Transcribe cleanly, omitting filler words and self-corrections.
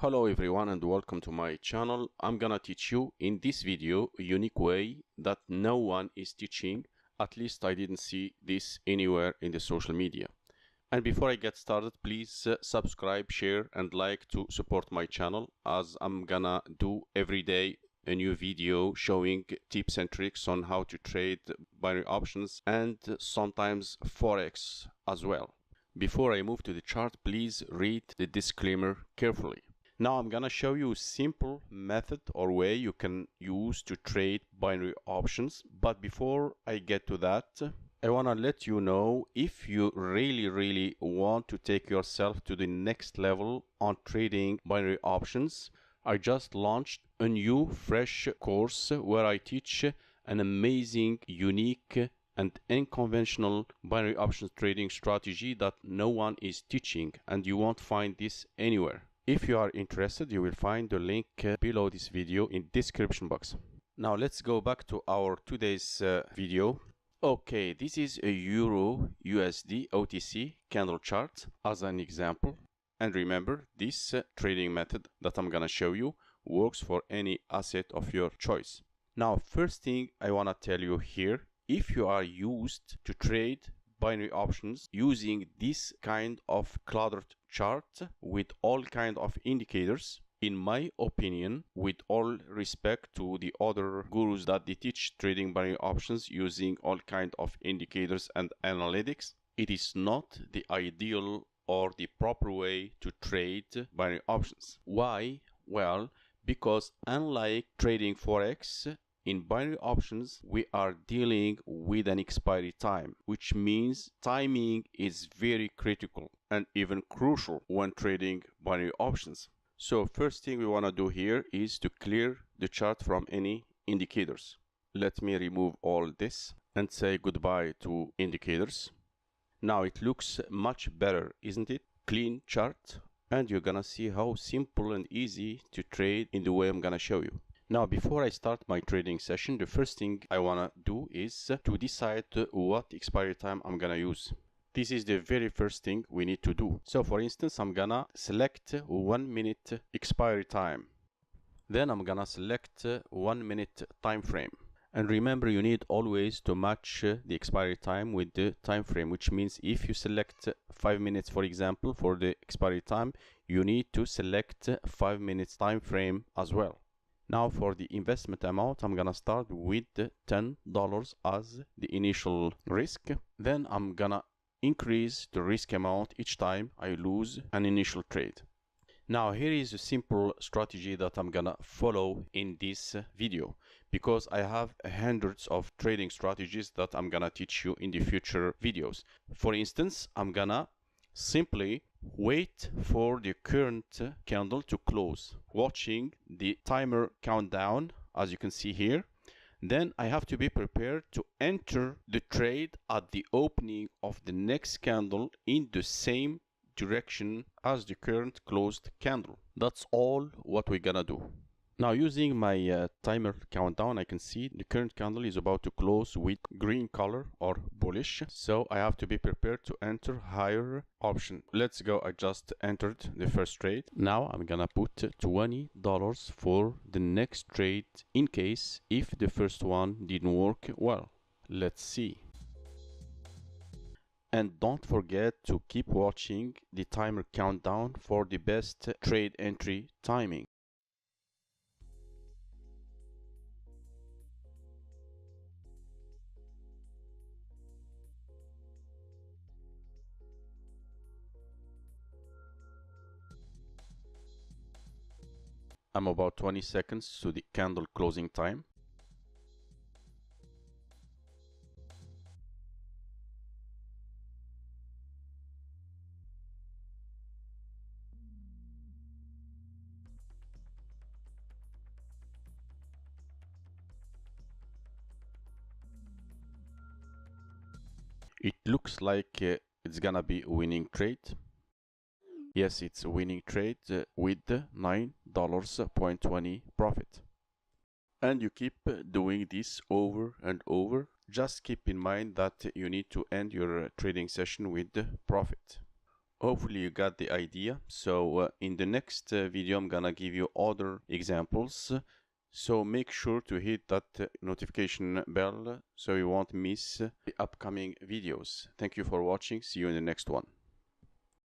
Hello everyone and welcome to my channel. I'm gonna teach you in this video a unique way that no one is teaching. At least I didn't see this anywhere in the social media. And before I get started, please subscribe, share and like to support my channel, as I'm gonna do every day a new video showing tips and tricks on how to trade binary options and sometimes forex as well. Before I move to the chart, please read the disclaimer carefully. Now I'm gonna show you a simple method or way you can use to trade binary options. But before I get to that, I wanna let you know, if you really want to take yourself to the next level on trading binary options, I just launched a new fresh course where I teach an amazing, unique and unconventional binary options trading strategy that no one is teaching, and you won't find this anywhere. If you are interested, you will find the link below this video in description box. Now let's go back to our today's video. Okay, this is a Euro USD OTC candle chart as an example. And remember, this trading method that I'm gonna show you works for any asset of your choice. Now, first thing I wanna tell you here, if you are used to trade binary options using this kind of cluttered chart with all kind of indicators, in my opinion, with all respect to the other gurus that they teach trading binary options using all kind of indicators and analytics, it is not the ideal or the proper way to trade binary options. Why? Well, because unlike trading forex, in binary options, we are dealing with an expiry time, which means timing is very critical and even crucial when trading binary options. So first thing we want to do here is to clear the chart from any indicators. Let me remove all this and say goodbye to indicators. Now it looks much better, isn't it? Clean chart, and you're gonna see how simple and easy to trade in the way I'm gonna show you. Now, before I start my trading session, the first thing I wanna do is to decide what expiry time I'm gonna use. This is the very first thing we need to do. So for instance, I'm gonna select 1 minute expiry time. Then I'm gonna select 1 minute time frame. And remember, you need always to match the expiry time with the time frame, which means if you select 5 minutes, for example, for the expiry time, you need to select 5 minutes time frame as well. Now for the investment amount, I'm gonna start with $10 as the initial risk. Then I'm gonna increase the risk amount each time I lose an initial trade. Now here is a simple strategy that I'm gonna follow in this video, because I have hundreds of trading strategies that I'm gonna teach you in the future videos. For instance, I'm gonna simply wait for the current candle to close, watching the timer countdown as you can see here. Then I have to be prepared to enter the trade at the opening of the next candle in the same direction as the current closed candle. That's all what we're gonna do. Now, using my timer countdown, I can see the current candle is about to close with green color or bullish. So I have to be prepared to enter higher option. Let's go. I just entered the first trade. Now I'm gonna put $20 for the next trade in case if the first one didn't work well. Let's see. And don't forget to keep watching the timer countdown for the best trade entry timing. I'm about 20 seconds to the candle closing time. It looks like it's gonna be a winning trade. Yes, it's a winning trade with $9.20 profit. And you keep doing this over and over. Just keep in mind that you need to end your trading session with profit. Hopefully you got the idea. So in the next video, I'm gonna give you other examples. So make sure to hit that notification bell so you won't miss the upcoming videos. Thank you for watching. See you in the next one.